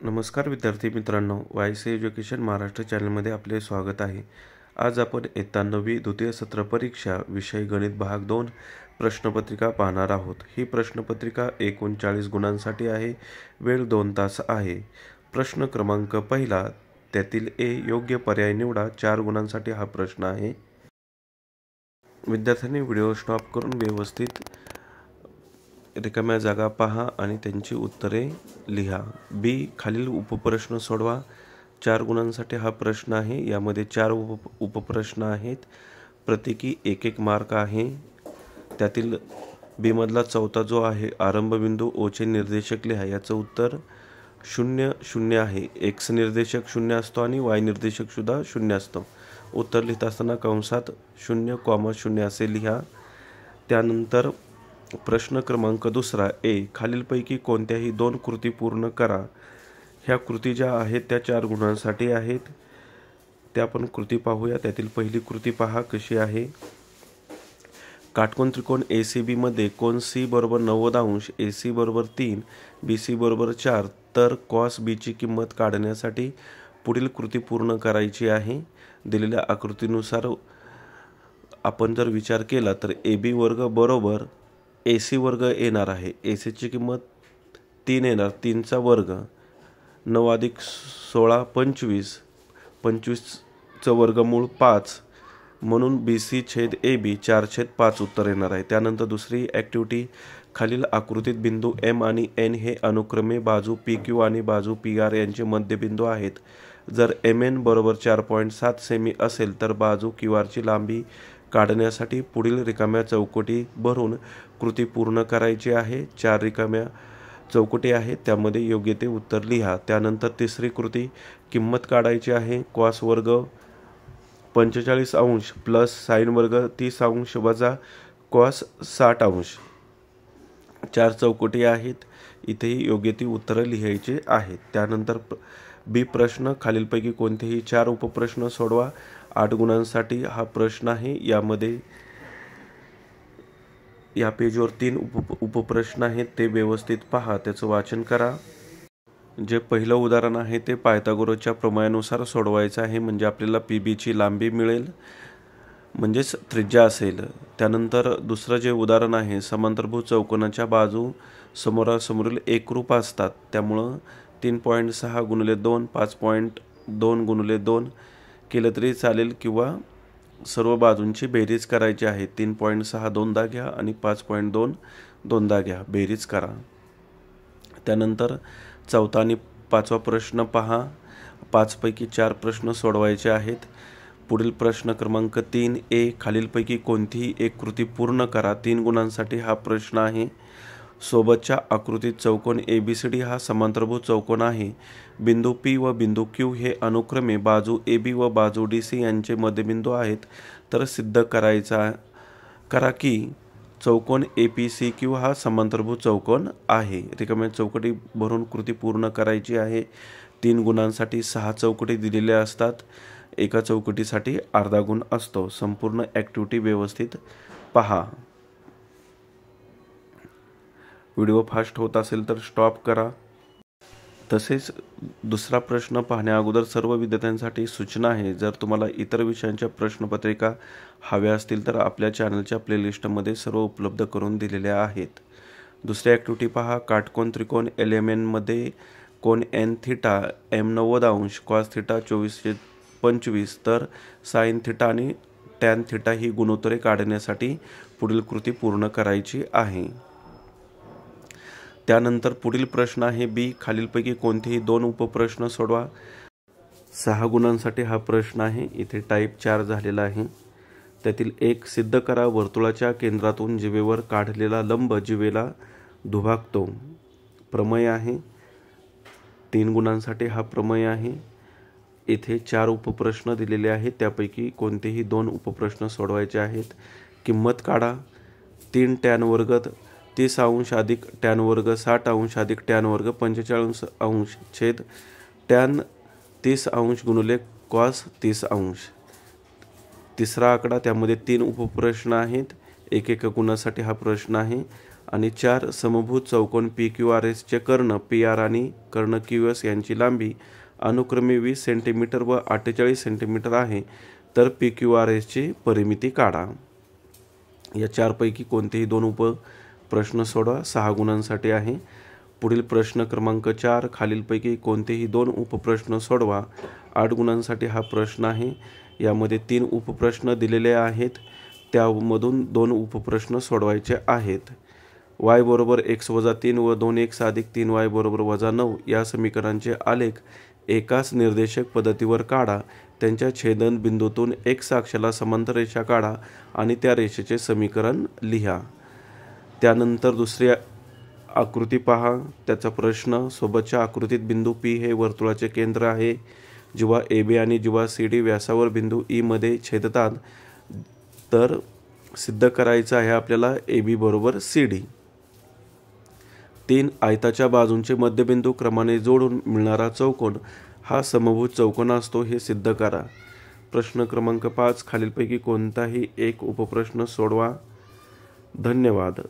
नमस्कार विद्यार्थी मित्रांनो, वायसी एज्युकेशन महाराष्ट्र चॅनलमध्ये आपले स्वागत आहे। आज आपण इयत्ता 9वी द्वितीय सत्र परीक्षा विषय गणित भाग 2 प्रश्नपत्रिका पाहणार आहोत। ही प्रश्नपत्रिका 39 गुणांसाठी आहे। वेळ 2 तास आहे। प्रश्न क्रमांक पहिला, त्यातील ए योग्य पर्याय निवडा। 4 गुणांसाठी हा प्रश्न आहे। विद्यार्थ्यांनी व्हिडिओ स्टॉप करून व्यवस्थित रिकाम्या जागा पहा आणि त्यांची उत्तरे लिहा। बी, खालील उपप्रश्न सोडवा। 4 गुणांसाठी हा प्रश्न आहे। यामध्ये 4 उपप्रश्न आहेत। प्रत्येकी 1-1 मार्क आहे। त्यातील बी मधला चौथा जो आहे, आरंभबिंदू ओ चे निर्देशक लिहा। याचं उत्तर 0, 0 आहे। एक्स निर्देशक 0 असतो आणि वाय निर्देशक सुद्धा 0 असतो। उत्तर लिहित असताना कंसात 0, 0 असे लिहा। त्यानंतर प्रश्न क्रमांक दुसरा, ए, खालीलपैकी कोणत्याही 2 कृती पूर्ण करा। ह्या कृती ज्या आहेत त्या 4 गुणांसाठी आहेत। त्या आपण कृती पाहूया। त्यातील पहिली कृती पहा कशी आहे। काटकोन त्रिकोण ACB मध्ये कोन C बरोबर 90 अंश, AC बरोबर 3, BC बरोबर 4, तर cos B ची किंमत काढण्यासाठी पुढील कृती पूर्ण करायची आहे। दिलेल्या आकृतीनुसार आपण जर विचार केला तर AB वर्ग बरोबर AC वर्ग येणार आहे। AC ची किंमत 3 येणार, 3 चा वर्ग, 9 अधिक 16 25, 25 चं वर्गमूळ 5, म्हणून BC छेद AB 4/5 उत्तर येणार आहे। त्यानंतर दुसरी ॲक्टिव्हिटी, खालील आकृतीत बिंदू M आणि N हे अनुक्रमे बाजू PQ आणि बाजू PR यांचे मध्यबिंदू आहेत। जर MN बरोबर 4.7 सेमी असेल तर बाजू QR ची लांबी काढण्यासाठी पुढील रिकाम्या चौकटी भरून कृती पूर्ण करायची आहे। 4 रिकाम्या चौकटी आहेत, त्यामध्ये योग्य ते उत्तर लिहा। त्यानंतर तिसरी कृती, किंमत काढायची आहे। कॉस वर्ग 45 अंश प्लस साइन वर्ग 30 अंश वजा कॉस 60 अंश। 4 चौकटी आहेत, इथेही योग्य ती उत्तरं लिहायची आहेत। त्यानंतर बी प्रश्न, खालीलपैकी कोणतेही 4 उपप्रश्न सोडवा। 8 गुणांसाठी हा प्रश्न आहे। यामध्ये या पेजवर 3 उपप्रश्न आहेत, ते व्यवस्थित पहा, त्याचं वाचन करा। जे पहिलं उदाहरण आहे ते पायथागोरसच्या प्रमेयानुसार सोडवायचं आहे, म्हणजे आपल्याला PB ची लांबी मिळेल, म्हणजेच त्रिज्या असेल। त्यानंतर दुसरं जे उदाहरण आहे, समांतरभुज चौकोनाच्या बाजू समोरासमोरील एकरूप असतात, त्यामुळं 3.6 गुणिले 2, 5.2 गुणिले 2 केलं तरी चालेल, किंवा सर्व बाजूंची बेरीज करायची आहे। 3.6 दोनदा घ्या आणि 5.2 दोनदा घ्या, बेरीज करा। त्यानंतर चौथा आणि 5वा प्रश्न पहा। 5 पैकी 4 प्रश्न सोडवायचे आहेत। पुढील प्रश्न क्रमांक 3, ए, खालीलपैकी कोणतीही एक कृती पूर्ण करा। 3 गुणांसाठी हा प्रश्न आहे। सोबतच्या आकृतीत चौकोन ABCD हा समांतरभुज चौकोन आहे। बिंदू P व बिंदू Q हे अनुक्रमे बाजू AB व बाजू DC यांचे मध्यबिंदू आहेत। तर सिद्ध करा की चौकोन APCQ हा समांतरभुज चौकोन आहे। रिकाम्या चौकटी भरून कृती पूर्ण करायची आहे। 3 गुणांसाठी 6 चौकटी दिलेल्या असतात। एका चौकटीसाठी अर्धा गुण असतो। संपूर्ण ॲक्टिव्हिटी व्यवस्थित पहा। व्हिडिओ फास्ट होत असेल तर स्टॉप करा। तसेच दुसरा प्रश्न पाहण्या अगोदर सर्व विद्यार्थ्यांसाठी सूचना आहे, जर तुम्हाला इतर विषयांच्या प्रश्नपत्रिका हव्या असतील तर आपल्या चॅनलच्या प्लेलिस्टमध्ये सर्व उपलब्ध करून दिलेल्या आहेत। दुसरी ॲक्टिव्हिटी पहा। काटकोन त्रिकोण LMN मध्ये कोन N थिटा M 90 अंश, कॉस थिटा 24/25, तर साइन थिटा आणि टॅन थिटा ही गुणोत्तरे काढण्यासाठी पुढील कृती पूर्ण करायची आहे। त्यानंतर पुढील प्रश्न आहे बी, खालीलपैकी कोणतेही 2 उपप्रश्न सोडवा। 6 गुणांसाठी हा प्रश्न आहे। इथे टाईप 4 झालेला आहे। त्यातील एक, सिद्ध करा वर्तुळाच्या केंद्रातून जीवेवर काढलेला लंब जीवेला दुभागतो। प्रमेय आहे। 3 गुणांसाठी हा प्रमेय आहे। येथे 4 उपप्रश्न दिलेले आहेत, त्यापैकी कोणतेही 2 उपप्रश्न सोडवायचे आहेत। किंमत काढा। 3 टॅन वर्ग 30 अंश अधिक टॅन वर्ग 60 अंश अधिक टॅन वर्ग 45 अंश छेद टॅन 30 अंश गुणिले कॉस 30 अंश। तिसरा आकडा, त्यामध्ये 3 उपप्रश्न आहेत। 1 गुणासाठी हा प्रश्न आहे। आणि 4 समभुज चौकोन PQRS चे कर्ण PR आणि कर्ण QS यांची लांबी अनुक्रमे 20 सेंटीमीटर व 48 सेंटीमीटर आहे, तर PQRS ची परिमिती काढा. या 4 पैकी कोणतेही 2 उपप्रश्न सोडवा. 6 गुणांसाठी आहे. पुढील प्रश्न क्रमांक 4, खालीलपैकी कोणतेही 2 उपप्रश्न सोडवा. 8 गुणांसाठी हा प्रश्न आहे. यामध्ये 3 उपप्रश्न दिलेले आहेत, त्यामधून 2 उपप्रश्न सोडवायचे आहेत. y बरोबर x वजा 3 व 2x अधिक 3y बरोबर वजा 9 या समीकरणांचे आलेख एकाच निर्देशक पद्धतीवर काढा. त्यांच्या छेदन बिंदूतून x अक्षाला समांतर रेषा काढा आणि त्या रेषेचे समीकरण लिहा. त्यानंतर दुसरी आकृती पहा. त्याचा प्रश्न, सोबतच्या आकृतीत बिंदू P हे वर्तुळाचे केंद्र आहे. जेव्हा AB आणि जेव्हा CD व्यासावर बिंदू E मध्ये छेदतात, तर सिद्ध करायचं आहे आपल्याला AB बरोबर CD. 3 आयताच्या बाजूंचे मध्यबिंदू क्रमाने जोडून मिळणारा चौकोन हा समभुज चौकोन असतो, हे सिद्ध करा. प्रश्न क्रमांक 5, खालीलपैकी कोणताही एक उपप्रश्न सोडवा. धन्यवाद.